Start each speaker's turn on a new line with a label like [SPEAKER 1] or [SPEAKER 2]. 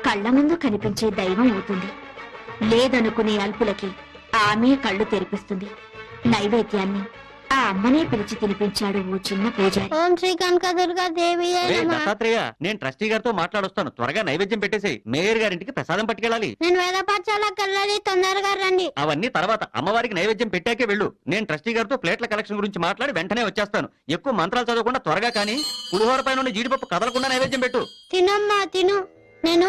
[SPEAKER 1] కళ్ళ ముందు కనిపించే దైవం అవుతుంది. లేదనుకునే అల్పులకి ఆమె కళ్ళు తెరిపిస్తుంది. నైవేద్యాన్ని ఆ అమ్మనే పిలిచి తినిపించాడు ఓ చిన్న పూజారి.
[SPEAKER 2] ఓం శ్రీ కనకదుర్గా దేవి
[SPEAKER 3] దత్తాత్రేయ, నేను ట్రస్టీ గారితో మాట్లాడొస్తాను. త్వరగా నైవేద్యం పెట్టేసేయ్. మేయర్ గారింటికి ప్రసాదం పట్టుకెళ్ళాలి.
[SPEAKER 2] నేను వేద పాఠశాలకు వెళ్ళాలి, తొందరగా రండి.
[SPEAKER 3] అవన్నీ తర్వాత, అమ్మవారికి నైవేద్యం పెట్టాకే వెళ్ళు. నేను ట్రస్టీ గారితో ప్లేట్ల కలెక్షన్ గురించి మాట్లాడి వెంటనే వచ్చేస్తాను. ఎక్కువ మంత్రాలు చదవకుండా త్వరగా కానీ పులిహోర పైన జీడిపప్పు కదలకుండా నైవేద్యం పెట్టు.
[SPEAKER 2] తినమ్మా తిను. నేను